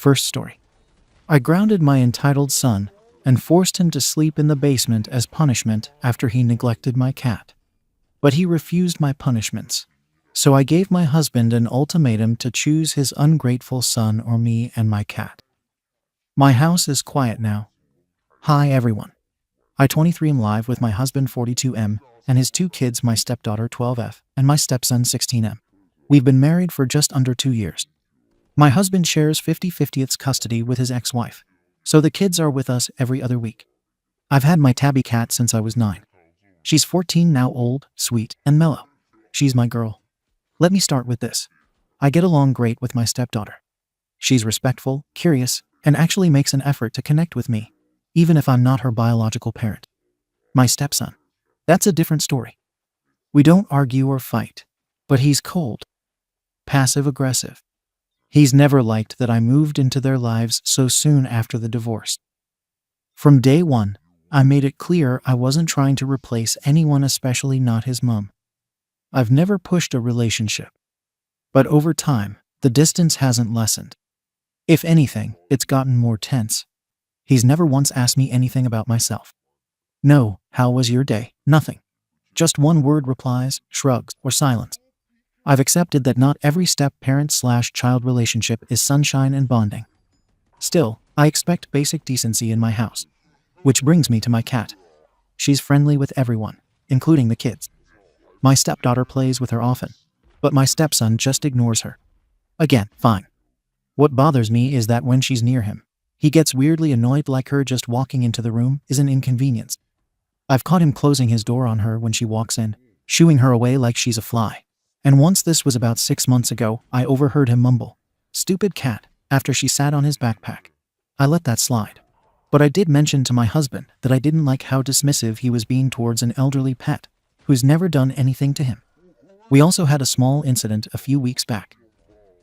First story. I grounded my entitled son and forced him to sleep in the basement as punishment after he neglected my cat. But he refused my punishments. So I gave my husband an ultimatum to choose his ungrateful son or me and my cat. My house is quiet now. Hi everyone. I 23 am live with my husband 42M and his 2 kids, my stepdaughter 12F and my stepson 16M. We've been married for just under 2 years. My husband shares 50/50 custody with his ex-wife, so the kids are with us every other week. I've had my tabby cat since I was 9. She's 14 now, old, sweet, and mellow. She's my girl. Let me start with this. I get along great with my stepdaughter. She's respectful, curious, and actually makes an effort to connect with me, even if I'm not her biological parent. My stepson. That's a different story. We don't argue or fight, but he's cold, passive-aggressive. He's never liked that I moved into their lives so soon after the divorce. From day one, I made it clear I wasn't trying to replace anyone, especially not his mom. I've never pushed a relationship. But over time, the distance hasn't lessened. If anything, it's gotten more tense. He's never once asked me anything about myself. No, how was your day? Nothing. Just one-word replies, shrugs, or silence. I've accepted that not every step-parent/child relationship is sunshine and bonding. Still, I expect basic decency in my house. Which brings me to my cat. She's friendly with everyone, including the kids. My stepdaughter plays with her often, but my stepson just ignores her. Again, fine. What bothers me is that when she's near him, he gets weirdly annoyed, like her just walking into the room is an inconvenience. I've caught him closing his door on her when she walks in, shooing her away like she's a fly. And once, this was about 6 months ago, I overheard him mumble, "Stupid cat," after she sat on his backpack. I let that slide. But I did mention to my husband that I didn't like how dismissive he was being towards an elderly pet who's never done anything to him. We also had a small incident a few weeks back.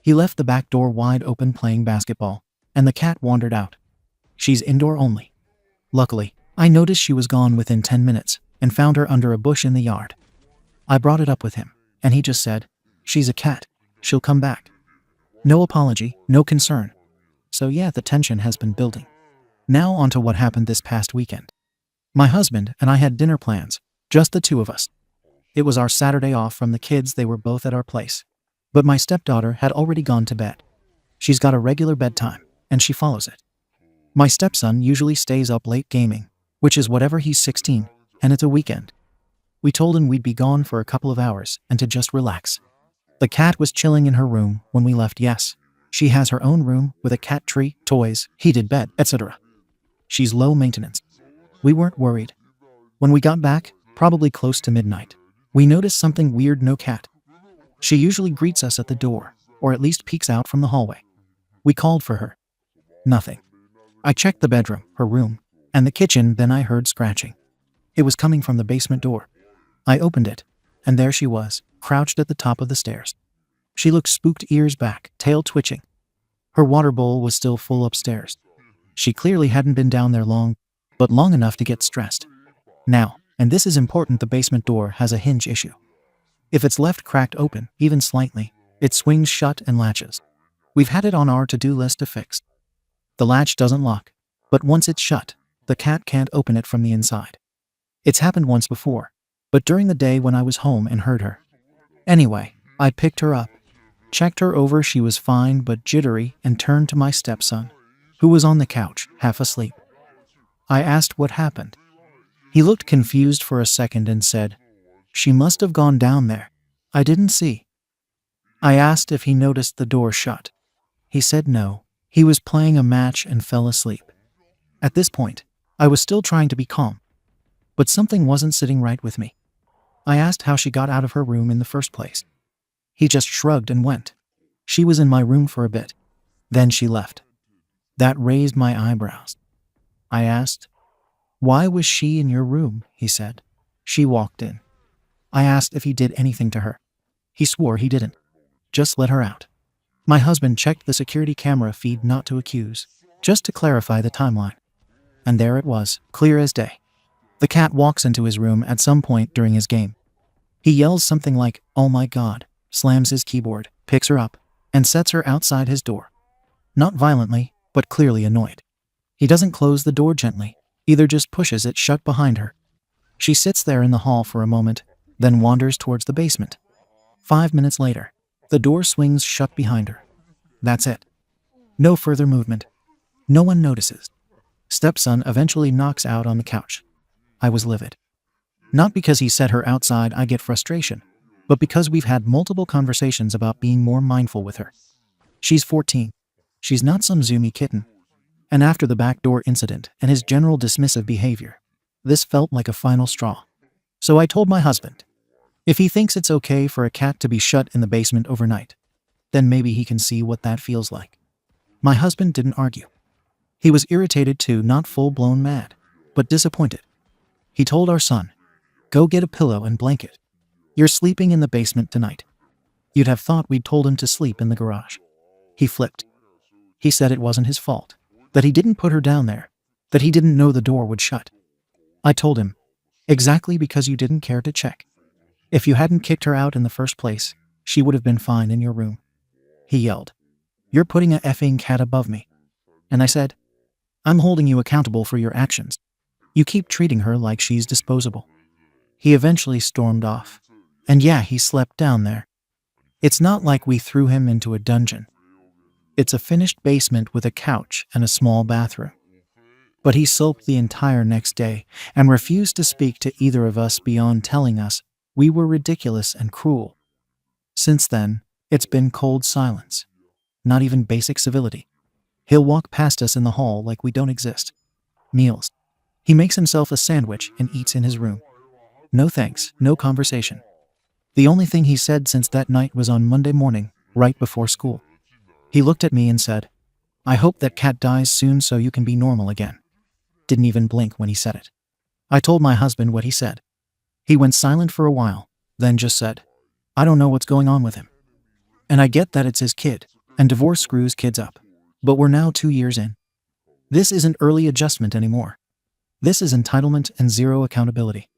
He left the back door wide open playing basketball, and the cat wandered out. She's indoor only. Luckily, I noticed she was gone within 10 minutes and found her under a bush in the yard. I brought it up with him, and he just said, "She's a cat. She'll come back." No apology, no concern. So yeah, the tension has been building. Now on to what happened this past weekend. My husband and I had dinner plans, just the 2 of us. It was our Saturday off from the kids, they were both at our place. But my stepdaughter had already gone to bed. She's got a regular bedtime, and she follows it. My stepson usually stays up late gaming, which is whatever, he's 16, and it's a weekend. We told him we'd be gone for a couple of hours and to just relax. The cat was chilling in her room when we left. Yes, she has her own room with a cat tree, toys, heated bed, etc. She's low maintenance. We weren't worried. When we got back, probably close to midnight, we noticed something weird. No cat. She usually greets us at the door, or at least peeks out from the hallway. We called for her. Nothing. I checked the bedroom, her room, and the kitchen, then I heard scratching. It was coming from the basement door. I opened it, and there she was, crouched at the top of the stairs. She looked spooked, ears back, tail twitching. Her water bowl was still full upstairs. She clearly hadn't been down there long, but long enough to get stressed. Now, and this is important, the basement door has a hinge issue. If it's left cracked open, even slightly, it swings shut and latches. We've had it on our to-do list to fix. The latch doesn't lock, but once it's shut, the cat can't open it from the inside. It's happened once before, but during the day when I was home and heard her. Anyway, I picked her up, checked her over, she was fine but jittery, and turned to my stepson, who was on the couch, half asleep. I asked what happened. He looked confused for a second and said, "She must have gone down there. I didn't see." I asked if he noticed the door shut. He said no, he was playing a match and fell asleep. At this point, I was still trying to be calm, but something wasn't sitting right with me. I asked how she got out of her room in the first place. He just shrugged and went. "She was in my room for a bit. Then she left." That raised my eyebrows. I asked, "Why was she in your room?" He said, "She walked in." I asked if he did anything to her. He swore he didn't. Just let her out. My husband checked the security camera feed, not to accuse, just to clarify the timeline. And there it was, clear as day. The cat walks into his room at some point during his game. He yells something like, "Oh my God," slams his keyboard, picks her up, and sets her outside his door. Not violently, but clearly annoyed. He doesn't close the door gently, either just pushes it shut behind her. She sits there in the hall for a moment, then wanders towards the basement. 5 minutes later, the door swings shut behind her. That's it. No further movement. No one notices. Stepson eventually knocks out on the couch. I was livid. Not because he set her outside I get frustration, but because we've had multiple conversations about being more mindful with her. She's 14. She's not some zoomy kitten. And after the backdoor incident and his general dismissive behavior, this felt like a final straw. So I told my husband, if he thinks it's okay for a cat to be shut in the basement overnight, then maybe he can see what that feels like. My husband didn't argue. He was irritated too, not full-blown mad, but disappointed. He told our son, go get a pillow and blanket. You're sleeping in the basement tonight. You'd have thought we'd told him to sleep in the garage. He flipped. He said it wasn't his fault, that he didn't put her down there, that he didn't know the door would shut. I told him, exactly because you didn't care to check. If you hadn't kicked her out in the first place, she would have been fine in your room. He yelled, you're putting a effing cat above me. And I said, I'm holding you accountable for your actions. You keep treating her like she's disposable. He eventually stormed off. And yeah, he slept down there. It's not like we threw him into a dungeon. It's a finished basement with a couch and a small bathroom. But he sulked the entire next day and refused to speak to either of us beyond telling us we were ridiculous and cruel. Since then, it's been cold silence. Not even basic civility. He'll walk past us in the hall like we don't exist. Meals. He makes himself a sandwich and eats in his room. No thanks, no conversation. The only thing he said since that night was on Monday morning, right before school. He looked at me and said, I hope that cat dies soon so you can be normal again. Didn't even blink when he said it. I told my husband what he said. He went silent for a while, then just said, I don't know what's going on with him. And I get that it's his kid, and divorce screws kids up. But we're now 2 years in. This isn't early adjustment anymore. This is entitlement and zero accountability.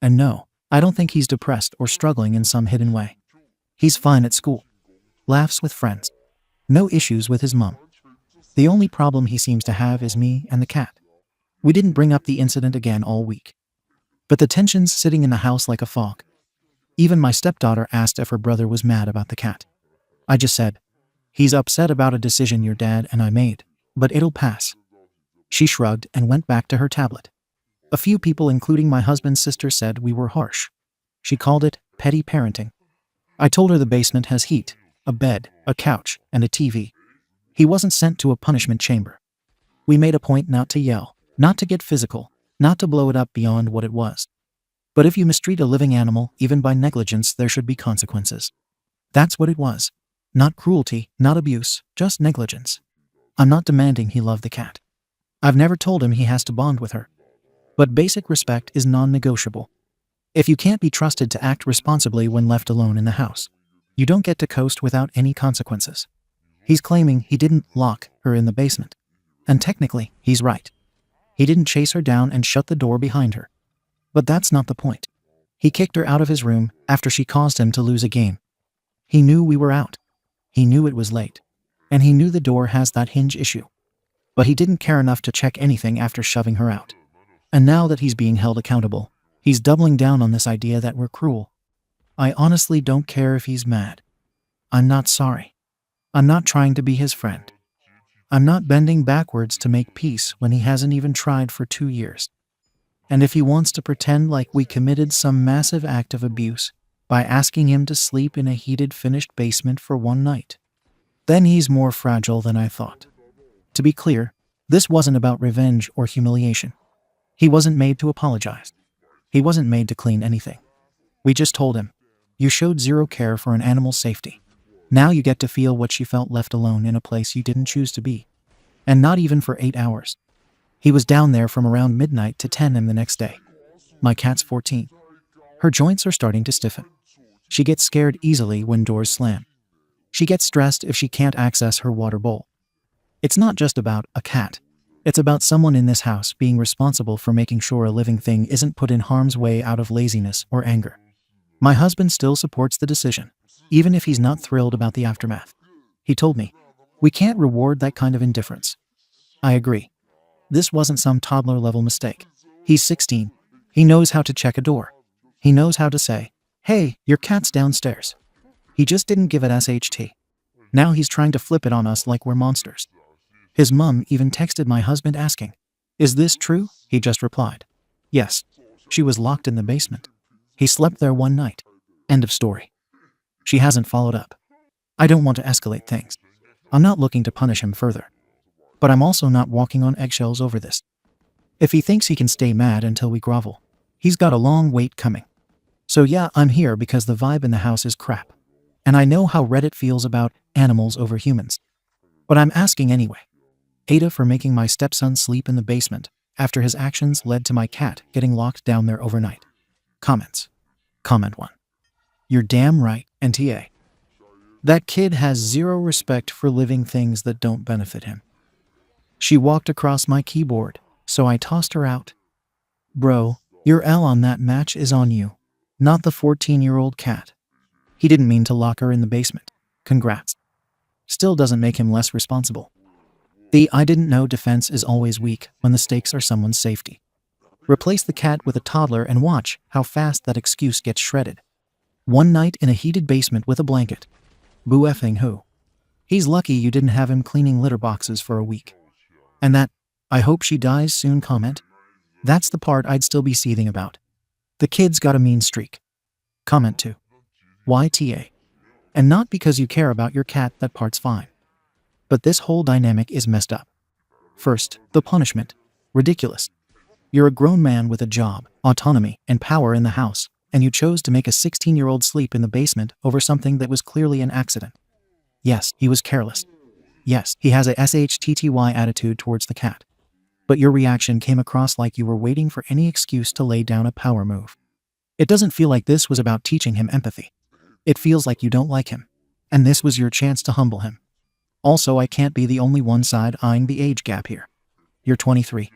And no, I don't think he's depressed or struggling in some hidden way. He's fine at school. Laughs with friends. No issues with his mom. The only problem he seems to have is me and the cat. We didn't bring up the incident again all week. But the tension's sitting in the house like a fog. Even my stepdaughter asked if her brother was mad about the cat. I just said, he's upset about a decision your dad and I made, but it'll pass. She shrugged and went back to her tablet. A few people, including my husband's sister, said we were harsh. She called it petty parenting. I told her the basement has heat, a bed, a couch, and a TV. He wasn't sent to a punishment chamber. We made a point not to yell, not to get physical, not to blow it up beyond what it was. But if you mistreat a living animal, even by negligence, there should be consequences. That's what it was. Not cruelty, not abuse, just negligence. I'm not demanding he love the cat. I've never told him he has to bond with her. But basic respect is non-negotiable. If you can't be trusted to act responsibly when left alone in the house, you don't get to coast without any consequences. He's claiming he didn't lock her in the basement. And technically, he's right. He didn't chase her down and shut the door behind her. But that's not the point. He kicked her out of his room after she caused him to lose a game. He knew we were out. He knew it was late. And he knew the door has that hinge issue. But he didn't care enough to check anything after shoving her out. And now that he's being held accountable, he's doubling down on this idea that we're cruel. I honestly don't care if he's mad. I'm not sorry. I'm not trying to be his friend. I'm not bending backwards to make peace when he hasn't even tried for 2 years. And if he wants to pretend like we committed some massive act of abuse by asking him to sleep in a heated finished basement for one night, then he's more fragile than I thought. To be clear, this wasn't about revenge or humiliation. He wasn't made to apologize. He wasn't made to clean anything. We just told him, you showed zero care for an animal's safety. Now you get to feel what she felt left alone in a place you didn't choose to be. And not even for 8 hours. He was down there from around midnight to 10 a.m. the next day. My cat's 14. Her joints are starting to stiffen. She gets scared easily when doors slam. She gets stressed if she can't access her water bowl. It's not just about a cat. It's about someone in this house being responsible for making sure a living thing isn't put in harm's way out of laziness or anger. My husband still supports the decision, even if he's not thrilled about the aftermath. He told me, We can't reward that kind of indifference. I agree. This wasn't some toddler-level mistake. He's 16. He knows how to check a door. He knows how to say, "Hey, your cat's downstairs." He just didn't give it SHT. Now he's trying to flip it on us like we're monsters. His mum even texted my husband asking, "Is this true?" He just replied, "Yes." She was locked in the basement. He slept there one night. End of story. She hasn't followed up. I don't want to escalate things. I'm not looking to punish him further. But I'm also not walking on eggshells over this. If he thinks he can stay mad until we grovel, he's got a long wait coming. So yeah, I'm here because the vibe in the house is crap. And I know how Reddit feels about animals over humans. But I'm asking anyway. Ada for making my stepson sleep in the basement after his actions led to my cat getting locked down there overnight. Comments. Comment 1. You're damn right, NTA. That kid has zero respect for living things that don't benefit him. She walked across my keyboard, so I tossed her out. Bro, your L on that match is on you, not the 14-year-old cat. He didn't mean to lock her in the basement. Congrats. Still doesn't make him less responsible. The "I didn't know" defense is always weak when the stakes are someone's safety. Replace the cat with a toddler and watch how fast that excuse gets shredded. One night in a heated basement with a blanket. Boo effing who? He's lucky you didn't have him cleaning litter boxes for a week. And that "I hope she dies soon" comment? That's the part I'd still be seething about. The kid's got a mean streak. Comment 2. YTA. And not because you care about your cat, that part's fine. But this whole dynamic is messed up. First, the punishment. Ridiculous. You're a grown man with a job, autonomy, and power in the house, and you chose to make a 16-year-old sleep in the basement over something that was clearly an accident. Yes, he was careless. Yes, he has a SHTTY attitude towards the cat. But your reaction came across like you were waiting for any excuse to lay down a power move. It doesn't feel like this was about teaching him empathy. It feels like you don't like him, and this was your chance to humble him. Also, I can't be the only one side-eyeing the age gap here. You're 23.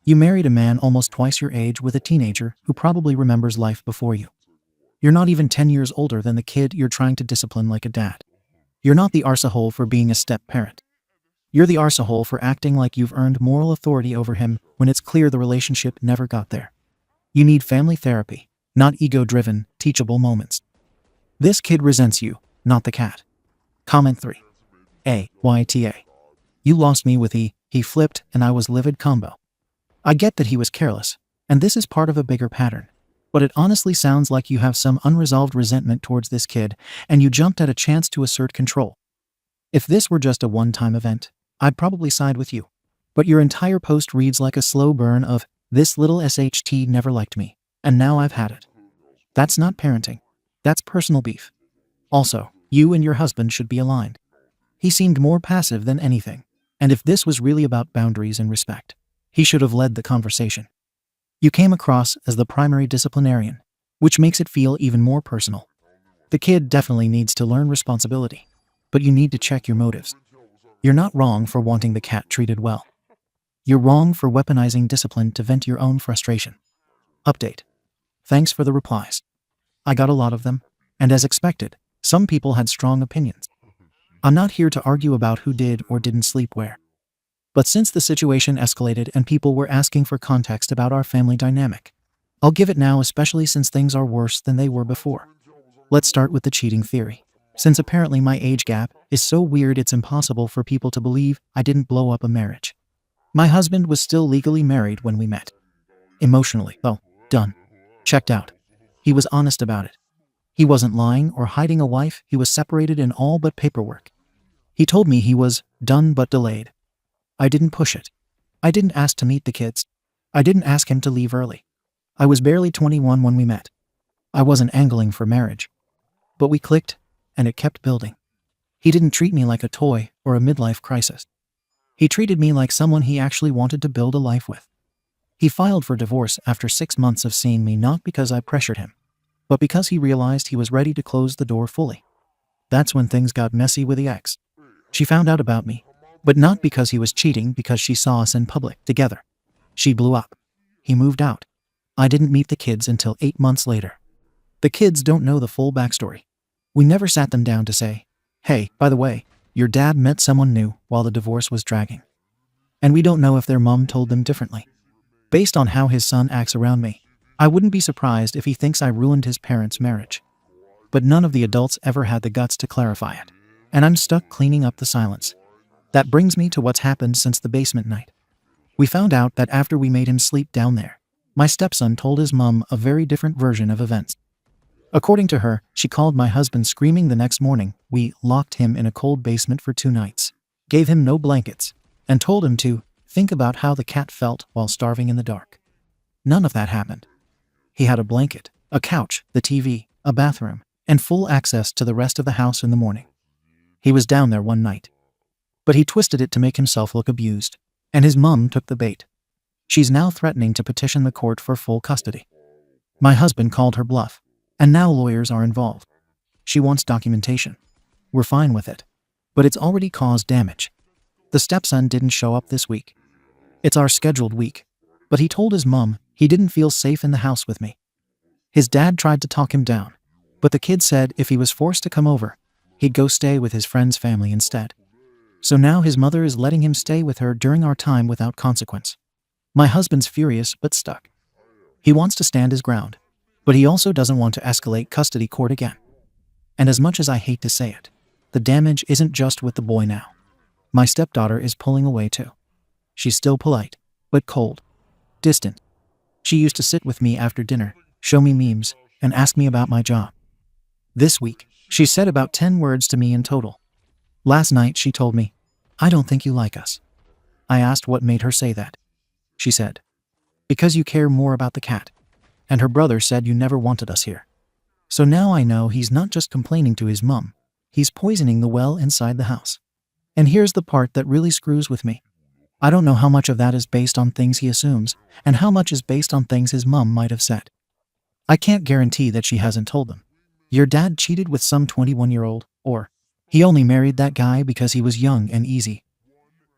You married a man almost twice your age with a teenager who probably remembers life before you. You're not even 10 years older than the kid you're trying to discipline like a dad. You're not the arsehole for being a step-parent. You're the arsehole for acting like you've earned moral authority over him when it's clear the relationship never got there. You need family therapy, not ego-driven, teachable moments. This kid resents you, not the cat. Comment 3. YTA. You lost me with he flipped and I was livid combo. I get that he was careless, and this is part of a bigger pattern. But it honestly sounds like you have some unresolved resentment towards this kid, and you jumped at a chance to assert control. If this were just a one-time event, I'd probably side with you. But your entire post reads like a slow burn of, "This little SHT never liked me, and now I've had it." That's not parenting. That's personal beef. Also, you and your husband should be aligned. He seemed more passive than anything, and if this was really about boundaries and respect, he should have led the conversation. You came across as the primary disciplinarian, which makes it feel even more personal. The kid definitely needs to learn responsibility, but you need to check your motives. You're not wrong for wanting the cat treated well. You're wrong for weaponizing discipline to vent your own frustration. Update. Thanks for the replies. I got a lot of them, and as expected, some people had strong opinions. I'm not here to argue about who did or didn't sleep where. But since the situation escalated and people were asking for context about our family dynamic, I'll give it now, especially since things are worse than they were before. Let's start with the cheating theory. Since apparently my age gap is so weird it's impossible for people to believe I didn't blow up a marriage. My husband was still legally married when we met. Emotionally, well, done. Checked out. He was honest about it. He wasn't lying or hiding a wife, he was separated in all but paperwork. He told me he was done but delayed. I didn't push it. I didn't ask to meet the kids. I didn't ask him to leave early. I was barely 21 when we met. I wasn't angling for marriage. But we clicked, and it kept building. He didn't treat me like a toy or a midlife crisis. He treated me like someone he actually wanted to build a life with. He filed for divorce after 6 months of seeing me, not because I pressured him, but because he realized he was ready to close the door fully. That's when things got messy with the ex. She found out about me, but not because he was cheating, because she saw us in public together. She blew up. He moved out. I didn't meet the kids until 8 months later. The kids don't know the full backstory. We never sat them down to say, "Hey, by the way, Your dad met someone new while the divorce was dragging. And we don't know if their mom told them differently. Based on how his son acts around me, I wouldn't be surprised if he thinks I ruined his parents' marriage. But none of the adults ever had the guts to clarify it. And I'm stuck cleaning up the silence. That brings me to what's happened since the basement night. We found out that after we made him sleep down there, my stepson told his mom a very different version of events. According to her, she called my husband screaming the next morning. We locked him in a cold basement for 2 nights, gave him no blankets, and told him to think about how the cat felt while starving in the dark. None of that happened. He had a blanket, a couch, the TV, a bathroom, and full access to the rest of the house in the morning. He was down there one night. But he twisted it to make himself look abused, and his mom took the bait. She's now threatening to petition the court for full custody. My husband called her bluff, and now lawyers are involved. She wants documentation. We're fine with it. But it's already caused damage. The stepson didn't show up this week. It's our scheduled week. But he told his mom he didn't feel safe in the house with me. His dad tried to talk him down, but the kid said if he was forced to come over, he'd go stay with his friend's family instead. So now his mother is letting him stay with her during our time without consequence. My husband's furious but stuck. He wants to stand his ground, but he also doesn't want to escalate custody court again. And as much as I hate to say it, the damage isn't just with the boy now. My stepdaughter is pulling away too. She's still polite, but cold, distant. She used to sit with me after dinner, show me memes, and ask me about my job. This week, she said about 10 words to me in total. Last night she told me, "I don't think you like us." I asked what made her say that. She said, "Because you care more about the cat. And her brother said you never wanted us here." So now I know he's not just complaining to his mom, he's poisoning the well inside the house. And here's the part that really screws with me. I don't know how much of that is based on things he assumes, and how much is based on things his mom might have said. I can't guarantee that she hasn't told them. Your dad cheated with some 21-year-old, or he only married that guy because he was young and easy.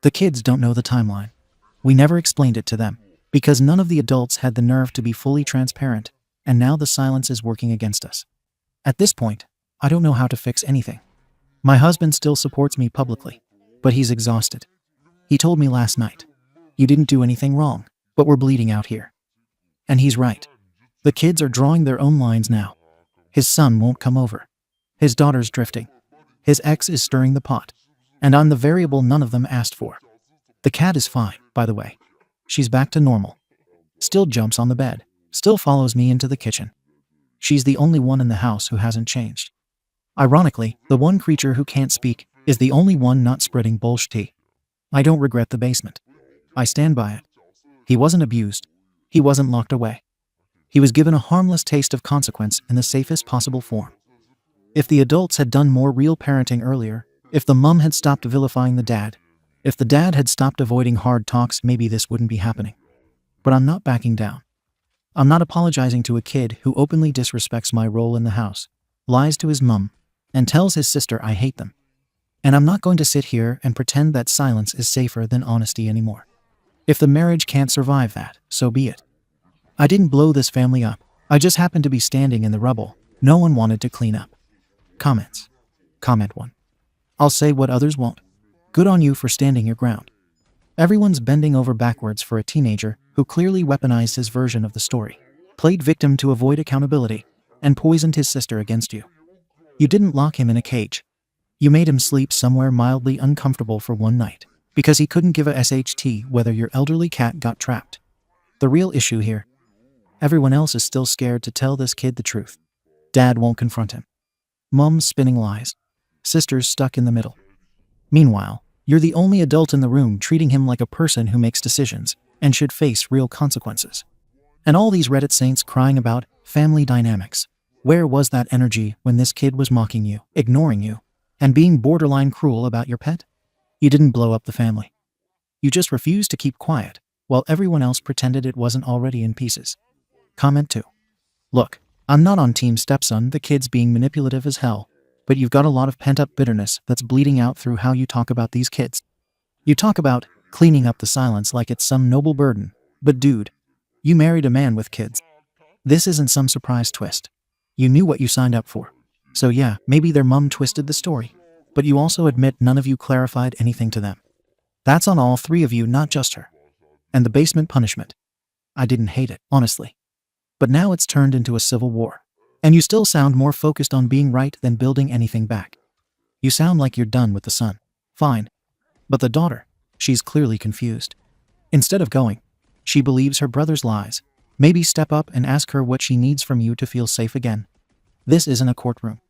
The kids don't know the timeline. We never explained it to them, because none of the adults had the nerve to be fully transparent, and now the silence is working against us. At this point, I don't know how to fix anything. My husband still supports me publicly, but he's exhausted. He told me last night, "You didn't do anything wrong, but we're bleeding out here." And he's right. The kids are drawing their own lines now. His son won't come over. His daughter's drifting. His ex is stirring the pot. And I'm the variable none of them asked for. The cat is fine, by the way. She's back to normal. Still jumps on the bed. Still follows me into the kitchen. She's the only one in the house who hasn't changed. Ironically, the one creature who can't speak is the only one not spreading bullshit. I don't regret the basement. I stand by it. He wasn't abused. He wasn't locked away. He was given a harmless taste of consequence in the safest possible form. If the adults had done more real parenting earlier, if the mom had stopped vilifying the dad, if the dad had stopped avoiding hard talks, maybe this wouldn't be happening. But I'm not backing down. I'm not apologizing to a kid who openly disrespects my role in the house, lies to his mom, and tells his sister I hate them. And I'm not going to sit here and pretend that silence is safer than honesty anymore. If the marriage can't survive that, so be it. I didn't blow this family up. I just happened to be standing in the rubble no one wanted to clean up. Comments. Comment 1. I'll say what others won't. Good on you for standing your ground. Everyone's bending over backwards for a teenager who clearly weaponized his version of the story, played victim to avoid accountability, and poisoned his sister against you. You didn't lock him in a cage. You made him sleep somewhere mildly uncomfortable for one night, because he couldn't give a SHT whether your elderly cat got trapped. The real issue here: everyone else is still scared to tell this kid the truth. Dad won't confront him. Mom's spinning lies. Sister's stuck in the middle. Meanwhile, you're the only adult in the room treating him like a person who makes decisions and should face real consequences. And all these Reddit saints crying about family dynamics. Where was that energy when this kid was mocking you, ignoring you, and being borderline cruel about your pet? You didn't blow up the family. You just refused to keep quiet, while everyone else pretended it wasn't already in pieces. Comment 2. Look, I'm not on team stepson, the kid's being manipulative as hell, but you've got a lot of pent-up bitterness that's bleeding out through how you talk about these kids. You talk about cleaning up the silence like it's some noble burden, but dude, you married a man with kids. This isn't some surprise twist. You knew what you signed up for. So yeah, maybe their mom twisted the story. But you also admit none of you clarified anything to them. That's on all three of you, not just her. And the basement punishment. I didn't hate it, honestly. But now it's turned into a civil war. And you still sound more focused on being right than building anything back. You sound like you're done with the son. Fine. But the daughter, she's clearly confused. Instead of going, she believes her brother's lies. Maybe step up and ask her what she needs from you to feel safe again. This isn't a courtroom.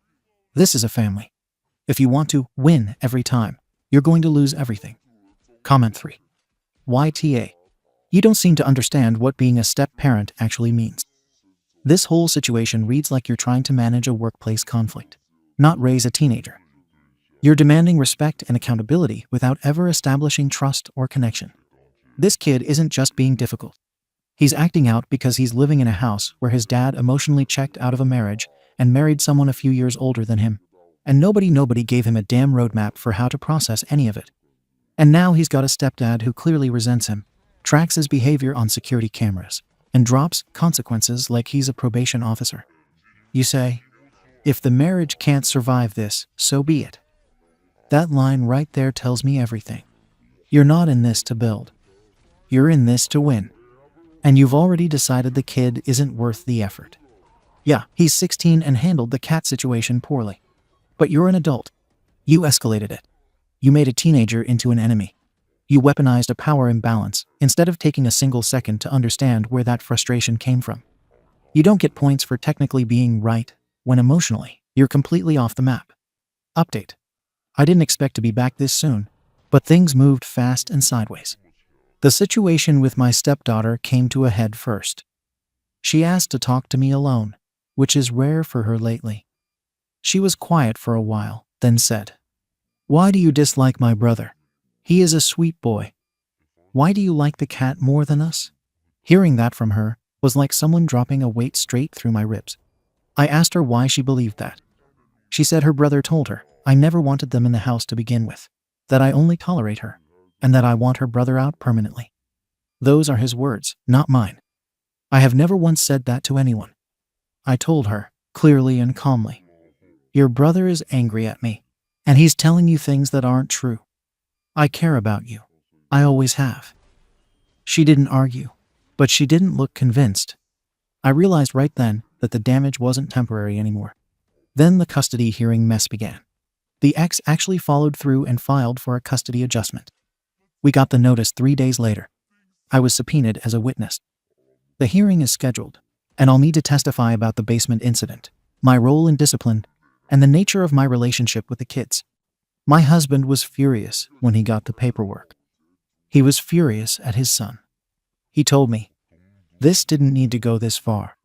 This is a family. If you want to win every time, you're going to lose everything. Comment 3. YTA. You don't seem to understand what being a step-parent actually means. This whole situation reads like you're trying to manage a workplace conflict, not raise a teenager. You're demanding respect and accountability without ever establishing trust or connection. This kid isn't just being difficult. He's acting out because he's living in a house where his dad emotionally checked out of a marriage and married someone a few years older than him. And nobody gave him a damn roadmap for how to process any of it. And now he's got a stepdad who clearly resents him, tracks his behavior on security cameras, and drops consequences like he's a probation officer. You say, if the marriage can't survive this, so be it. That line right there tells me everything. You're not in this to build. You're in this to win. And you've already decided the kid isn't worth the effort. Yeah, he's 16 and handled the cat situation poorly. But you're an adult. You escalated it. You made a teenager into an enemy. You weaponized a power imbalance instead of taking a single second to understand where that frustration came from. You don't get points for technically being right when emotionally you're completely off the map. Update. I didn't expect to be back this soon, but things moved fast and sideways. The situation with my stepdaughter came to a head first. She asked to talk to me alone, which is rare for her lately. She was quiet for a while, then said, "Why do you dislike my brother? He is a sweet boy. Why do you like the cat more than us?" Hearing that from her was like someone dropping a weight straight through my ribs. I asked her why she believed that. She said her brother told her I never wanted them in the house to begin with, that I only tolerate her, and that I want her brother out permanently. Those are his words, not mine. I have never once said that to anyone. I told her, clearly and calmly, "Your brother is angry at me, and he's telling you things that aren't true. I care about you. I always have." She didn't argue, but she didn't look convinced. I realized right then that the damage wasn't temporary anymore. Then the custody hearing mess began. The ex actually followed through and filed for a custody adjustment. We got the notice 3 days later. I was subpoenaed as a witness. The hearing is scheduled, and I'll need to testify about the basement incident, my role in discipline, and the nature of my relationship with the kids. My husband was furious when he got the paperwork. He was furious at his son. He told me, this didn't need to go this far.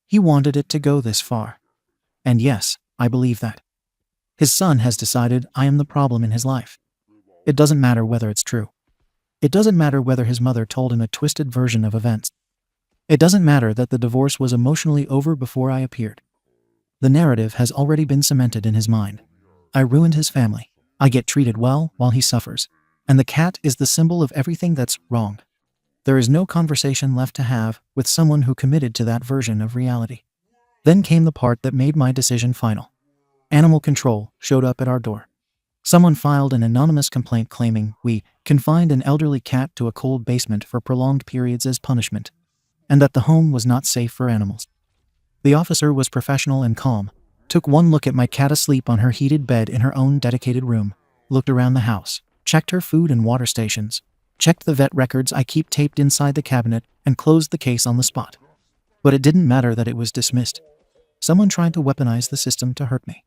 He wanted it to go this far. And yes, I believe that. His son has decided I am the problem in his life. It doesn't matter whether it's true. It doesn't matter whether his mother told him a twisted version of events. It doesn't matter that the divorce was emotionally over before I appeared. The narrative has already been cemented in his mind. I ruined his family. I get treated well while he suffers. And the cat is the symbol of everything that's wrong. There is no conversation left to have with someone who committed to that version of reality. Then came the part that made my decision final. Animal control showed up at our door. Someone filed an anonymous complaint claiming we confined an elderly cat to a cold basement for prolonged periods as punishment, and that the home was not safe for animals. The officer was professional and calm, took one look at my cat asleep on her heated bed in her own dedicated room, looked around the house, checked her food and water stations, checked the vet records I keep taped inside the cabinet, and closed the case on the spot. But it didn't matter that it was dismissed. Someone tried to weaponize the system to hurt me.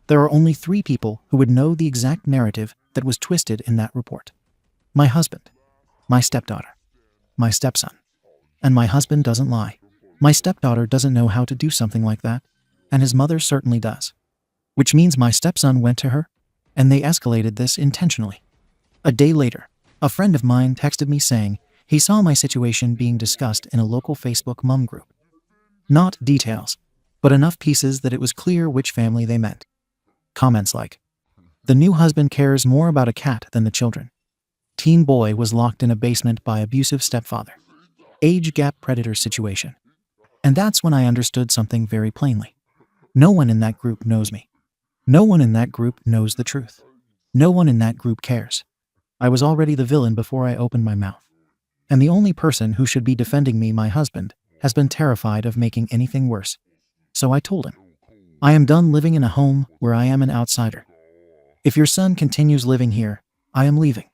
There are only 3 people who would know the exact narrative that was twisted in that report. My husband, my stepdaughter, my stepson. And my husband doesn't lie. My stepdaughter doesn't know how to do something like that, and his mother certainly does. Which means my stepson went to her, and they escalated this intentionally. A day later, a friend of mine texted me saying he saw my situation being discussed in a local Facebook mom group. Not details, but enough pieces that it was clear which family they meant. Comments like, "The new husband cares more about a cat than the children. Teen boy was locked in a basement by abusive stepfather. Age gap predator situation." And that's when I understood something very plainly. No one in that group knows me. No one in that group knows the truth. No one in that group cares. I was already the villain before I opened my mouth. And the only person who should be defending me, my husband, has been terrified of making anything worse. So I told him, I am done living in a home where I am an outsider. If your son continues living here, I am leaving.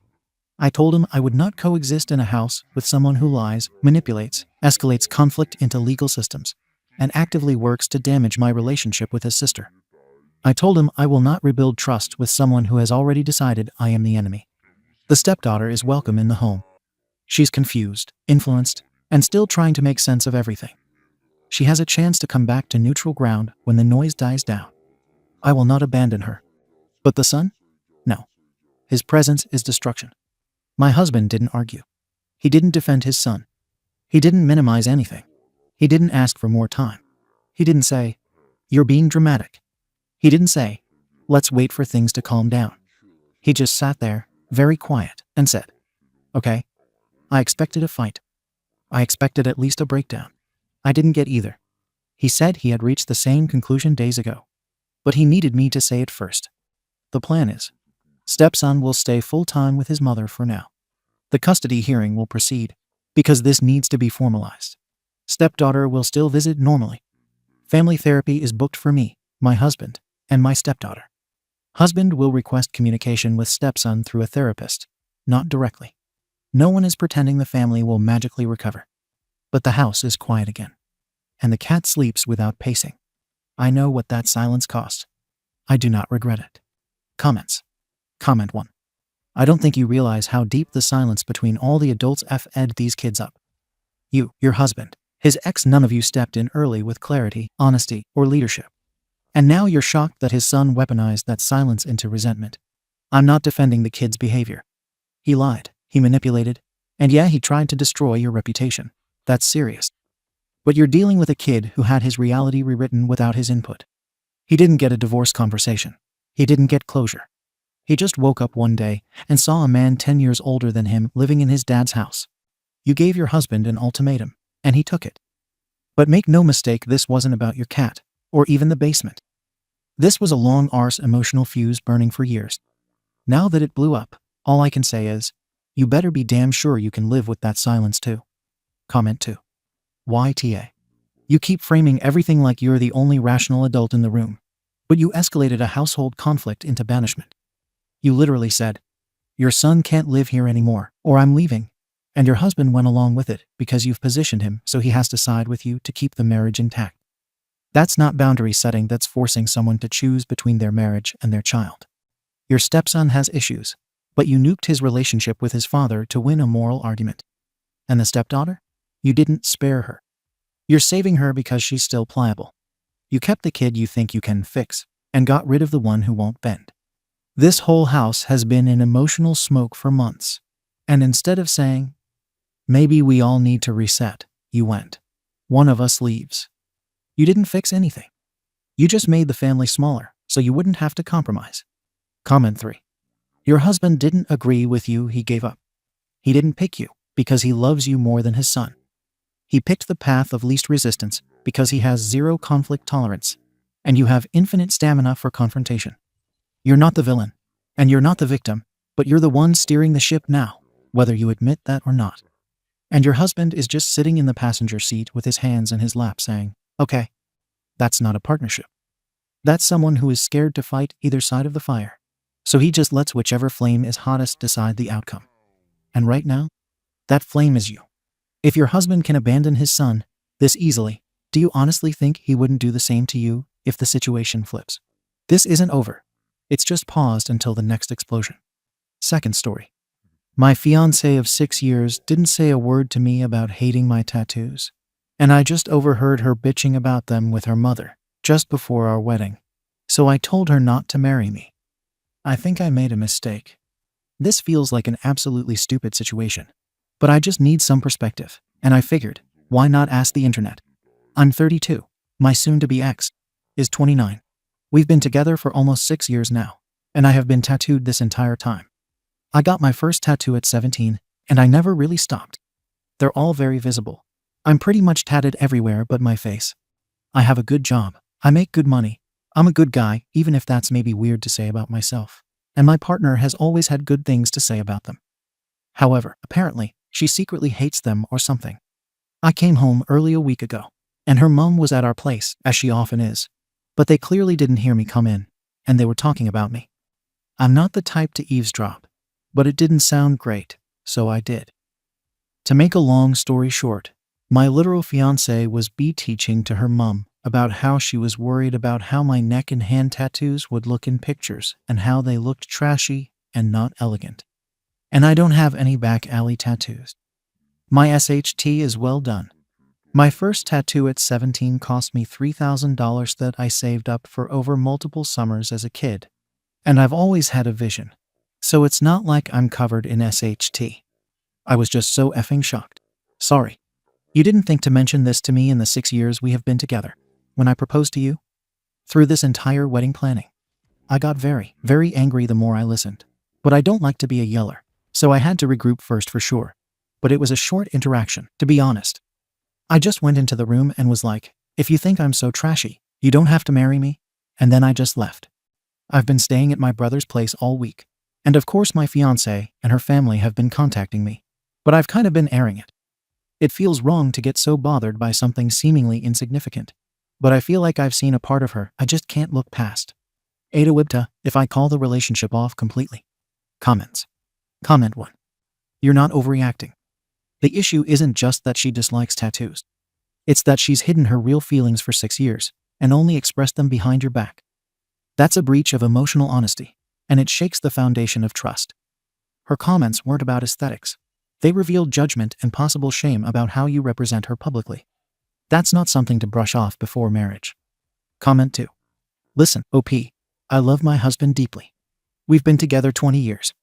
I told him I would not coexist in a house with someone who lies, manipulates, escalates conflict into legal systems, and actively works to damage my relationship with his sister. I told him I will not rebuild trust with someone who has already decided I am the enemy. The stepdaughter is welcome in the home. She's confused, influenced, and still trying to make sense of everything. She has a chance to come back to neutral ground when the noise dies down. I will not abandon her. But the son? No. His presence is destruction. My husband didn't argue. He didn't defend his son. He didn't minimize anything. He didn't ask for more time. He didn't say, "You're being dramatic." He didn't say, "Let's wait for things to calm down." He just sat there, very quiet, and said, "Okay." I expected a fight. I expected at least a breakdown. I didn't get either. He said he had reached the same conclusion days ago. But he needed me to say it first. The plan is, stepson will stay full-time with his mother for now. The custody hearing will proceed, because this needs to be formalized. Stepdaughter will still visit normally. Family therapy is booked for me, my husband, and my stepdaughter. Husband will request communication with stepson through a therapist, not directly. No one is pretending the family will magically recover. But the house is quiet again. And the cat sleeps without pacing. I know what that silence cost. I do not regret it. Comments. Comment 1. I don't think you realize how deep the silence between all the adults f***ed these kids up. You, your husband, his ex, none of you stepped in early with clarity, honesty, or leadership. And now you're shocked that his son weaponized that silence into resentment. I'm not defending the kid's behavior. He lied, he manipulated, and yeah, he tried to destroy your reputation. That's serious. But you're dealing with a kid who had his reality rewritten without his input. He didn't get a divorce conversation. He didn't get closure. He just woke up one day and saw a man 10 years older than him living in his dad's house. You gave your husband an ultimatum, and he took it. But make no mistake, this wasn't about your cat, or even the basement. This was a long arse emotional fuse burning for years. Now that it blew up, all I can say is, you better be damn sure you can live with that silence too. Comment 2. YTA. You keep framing everything like you're the only rational adult in the room. But you escalated a household conflict into banishment. You literally said, your son can't live here anymore, or I'm leaving. And your husband went along with it because you've positioned him so he has to side with you to keep the marriage intact. That's not boundary setting, that's forcing someone to choose between their marriage and their child. Your stepson has issues, but you nuked his relationship with his father to win a moral argument. And the stepdaughter? You didn't spare her. You're saving her because she's still pliable. You kept the kid you think you can fix, and got rid of the one who won't bend. This whole house has been in emotional smoke for months. And instead of saying, maybe we all need to reset, you went, one of us leaves. You didn't fix anything. You just made the family smaller, so you wouldn't have to compromise. Comment 3. Your husband didn't agree with you, he gave up. He didn't pick you because he loves you more than his son. He picked the path of least resistance because he has zero conflict tolerance, and you have infinite stamina for confrontation. You're not the villain, and you're not the victim, but you're the one steering the ship now, whether you admit that or not. And your husband is just sitting in the passenger seat with his hands in his lap saying, okay, that's not a partnership. That's someone who is scared to fight either side of the fire. So he just lets whichever flame is hottest decide the outcome. And right now, that flame is you. If your husband can abandon his son this easily, do you honestly think he wouldn't do the same to you if the situation flips? This isn't over. It's just paused until the next explosion. Second story. My fiancée of 6 years didn't say a word to me about hating my tattoos, and I just overheard her bitching about them with her mother just before our wedding, so I told her not to marry me. I think I made a mistake. This feels like an absolutely stupid situation, but I just need some perspective, and I figured, why not ask the internet? I'm 32. My soon-to-be ex is 29. We've been together for almost 6 years now, and I have been tattooed this entire time. I got my first tattoo at 17, and I never really stopped. They're all very visible. I'm pretty much tatted everywhere but my face. I have a good job. I make good money. I'm a good guy, even if that's maybe weird to say about myself. And my partner has always had good things to say about them. However, apparently, she secretly hates them or something. I came home early a week ago, and her mom was at our place, as she often is. But they clearly didn't hear me come in, and they were talking about me. I'm not the type to eavesdrop, but it didn't sound great, so I did. To make a long story short, my literal fiancée was teaching to her mom about how she was worried about how my neck and hand tattoos would look in pictures and how they looked trashy and not elegant. And I don't have any back alley tattoos. My SHT is well done. My first tattoo at 17 cost me $3,000 that I saved up for over multiple summers as a kid. And I've always had a vision. So it's not like I'm covered in SHT. I was just so effing shocked. Sorry. You didn't think to mention this to me in the 6 years we have been together, when I proposed to you? Through this entire wedding planning. I got very, very angry the more I listened. But I don't like to be a yeller, so I had to regroup first for sure. But it was a short interaction, to be honest. I just went into the room and was like, if you think I'm so trashy, you don't have to marry me. And then I just left. I've been staying at my brother's place all week. And of course my fiancée and her family have been contacting me. But I've kind of been airing it. It feels wrong to get so bothered by something seemingly insignificant. But I feel like I've seen a part of her I just can't look past. Ada Wibta, if I call the relationship off completely. Comments. Comment 1. You're not overreacting. The issue isn't just that she dislikes tattoos. It's that she's hidden her real feelings for 6 years and only expressed them behind your back. That's a breach of emotional honesty, and it shakes the foundation of trust. Her comments weren't about aesthetics. They revealed judgment and possible shame about how you represent her publicly. That's not something to brush off before marriage. Comment 2. Listen, OP, I love my husband deeply. We've been together 20 years.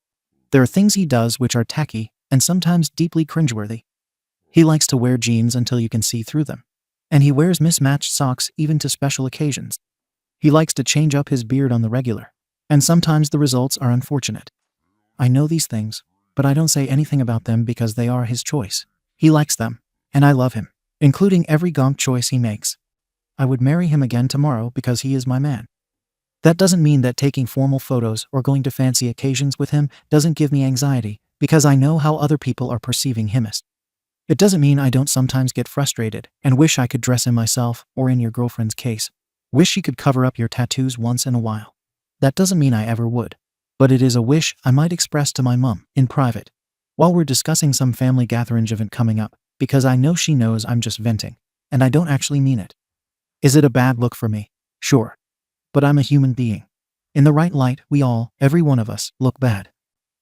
There are things he does which are tacky and sometimes deeply cringeworthy. He likes to wear jeans until you can see through them. And he wears mismatched socks even to special occasions. He likes to change up his beard on the regular. And sometimes the results are unfortunate. I know these things, but I don't say anything about them because they are his choice. He likes them, and I love him, including every gonk choice he makes. I would marry him again tomorrow because he is my man. That doesn't mean that taking formal photos or going to fancy occasions with him doesn't give me anxiety, because I know how other people are perceiving him as. It doesn't mean I don't sometimes get frustrated and wish I could dress him myself, or in your girlfriend's case, wish she could cover up your tattoos once in a while. That doesn't mean I ever would. But it is a wish I might express to my mom, in private, while we're discussing some family gathering event coming up, because I know she knows I'm just venting, and I don't actually mean it. Is it a bad look for me? Sure. But I'm a human being. In the right light, we all, every one of us, look bad.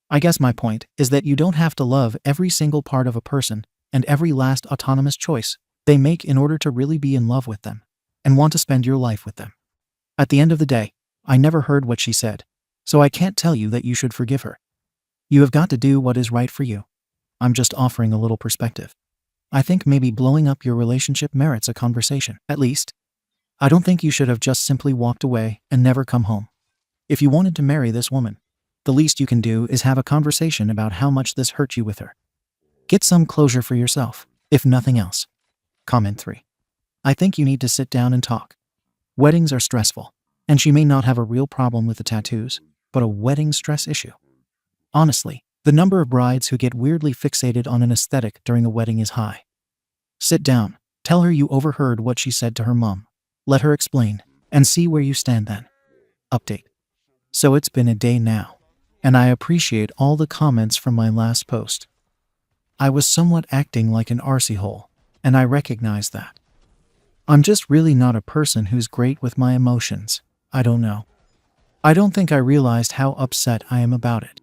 I guess my point is that you don't have to love every single part of a person and every last autonomous choice they make in order to really be in love with them and want to spend your life with them. At the end of the day, I never heard what she said, so I can't tell you that you should forgive her. You have got to do what is right for you. I'm just offering a little perspective. I think maybe blowing up your relationship merits a conversation, at least. I don't think you should have just simply walked away and never come home. If you wanted to marry this woman, the least you can do is have a conversation about how much this hurt you with her. Get some closure for yourself, if nothing else. Comment 3. I think you need to sit down and talk. Weddings are stressful, and she may not have a real problem with the tattoos, but a wedding stress issue. Honestly, the number of brides who get weirdly fixated on an aesthetic during a wedding is high. Sit down, tell her you overheard what she said to her mom. Let her explain, and see where you stand then. Update. So it's been a day now, and I appreciate all the comments from my last post. I was somewhat acting like an arsey hole, and I recognize that. I'm just really not a person who's great with my emotions. I don't know. I don't think I realized how upset I am about it.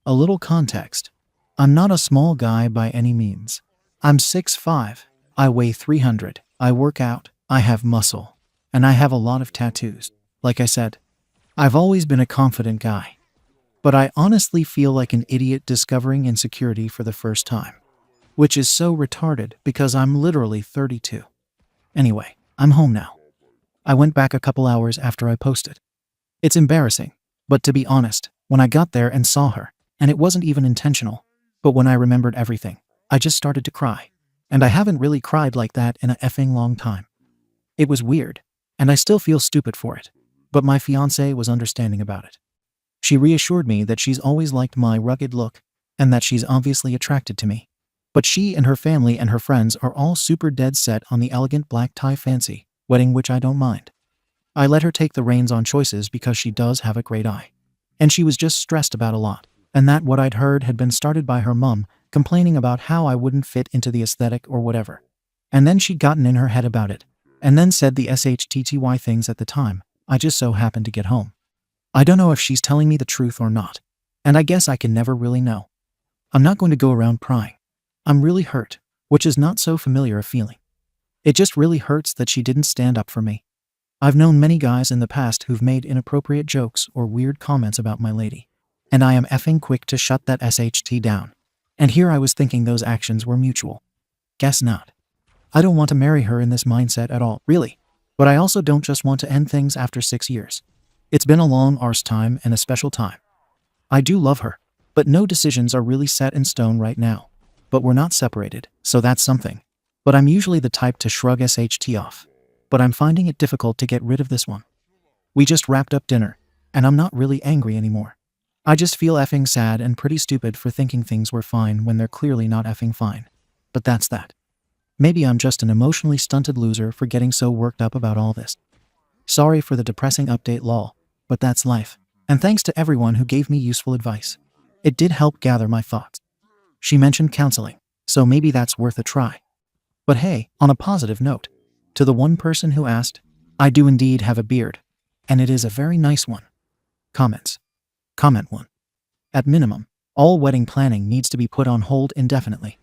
A little context. I'm not a small guy by any means. I'm 6'5", I weigh 300, I work out, I have muscle, and I have a lot of tattoos. Like I said, I've always been a confident guy. But I honestly feel like an idiot discovering insecurity for the first time. Which is so retarded because I'm literally 32. Anyway, I'm home now. I went back a couple hours after I posted. It's embarrassing, but to be honest, when I got there and saw her, and it wasn't even intentional, but when I remembered everything, I just started to cry. And I haven't really cried like that in a effing long time. It was weird, and I still feel stupid for it. but my fiancé was understanding about it. She reassured me that she's always liked my rugged look and that she's obviously attracted to me. But she and her family and her friends are all super dead set on the elegant black tie fancy wedding, which I don't mind. I let her take the reins on choices because she does have a great eye. And she was just stressed about a lot, and that what I'd heard had been started by her mum complaining about how I wouldn't fit into the aesthetic or whatever. And then she'd gotten in her head about it, and then said the SHTTY things at the time. I just so happened to get home. I don't know if she's telling me the truth or not, and I guess I can never really know. I'm not going to go around prying. I'm really hurt, which is not so familiar a feeling. It just really hurts that she didn't stand up for me. I've known many guys in the past who've made inappropriate jokes or weird comments about my lady, and I am effing quick to shut that SHT down. And here I was thinking those actions were mutual. Guess not. I don't want to marry her in this mindset at all, really. But I also don't just want to end things after 6 years. It's been a long arse time and a special time. I do love her, but no decisions are really set in stone right now. But we're not separated, so that's something. But I'm usually the type to shrug SHT off. But I'm finding it difficult to get rid of this one. We just wrapped up dinner, and I'm not really angry anymore. I just feel effing sad and pretty stupid for thinking things were fine when they're clearly not effing fine. But that's that. Maybe I'm just an emotionally stunted loser for getting so worked up about all this. Sorry for the depressing update, lol, but that's life. And thanks to everyone who gave me useful advice. It did help gather my thoughts. She mentioned counseling, so maybe that's worth a try. But hey, on a positive note, to the one person who asked, I do indeed have a beard, and it is a very nice one. Comments. Comment 1. At minimum, all wedding planning needs to be put on hold indefinitely.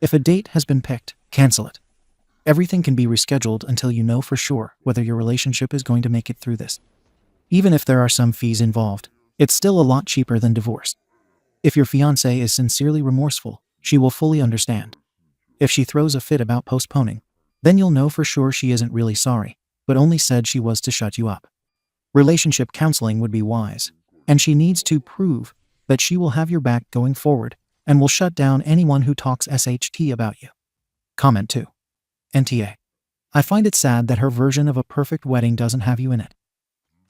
If a date has been picked, cancel it. Everything can be rescheduled until you know for sure whether your relationship is going to make it through this. Even if there are some fees involved, it's still a lot cheaper than divorce. If your fiancé is sincerely remorseful, she will fully understand. If she throws a fit about postponing, then you'll know for sure she isn't really sorry, but only said she was to shut you up. Relationship counseling would be wise, and she needs to prove that she will have your back going forward and will shut down anyone who talks SHT about you. Comment 2. NTA. I find it sad that her version of a perfect wedding doesn't have you in it.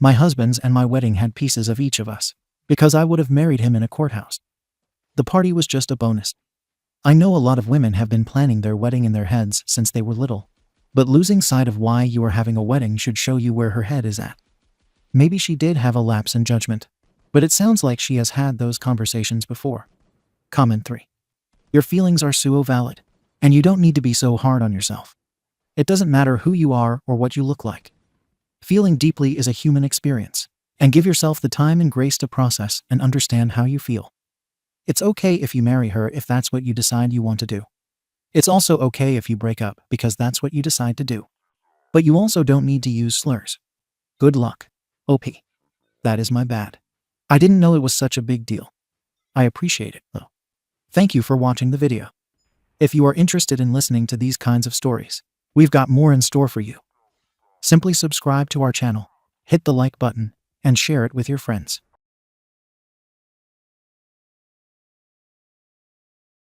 My husband's and my wedding had pieces of each of us, because I would have married him in a courthouse. The party was just a bonus. I know a lot of women have been planning their wedding in their heads since they were little, but losing sight of why you are having a wedding should show you where her head is at. Maybe she did have a lapse in judgment, but it sounds like she has had those conversations before. Comment 3. Your feelings are so valid, and you don't need to be so hard on yourself. It doesn't matter who you are or what you look like. Feeling deeply is a human experience, and give yourself the time and grace to process and understand how you feel. It's okay if you marry her if that's what you decide you want to do. It's also okay if you break up because that's what you decide to do. But you also don't need to use slurs. Good luck. OP. That is my bad. I didn't know it was such a big deal. I appreciate it, though. Thank you for watching the video. If you are interested in listening to these kinds of stories, we've got more in store for you. Simply subscribe to our channel, hit the like button, and share it with your friends.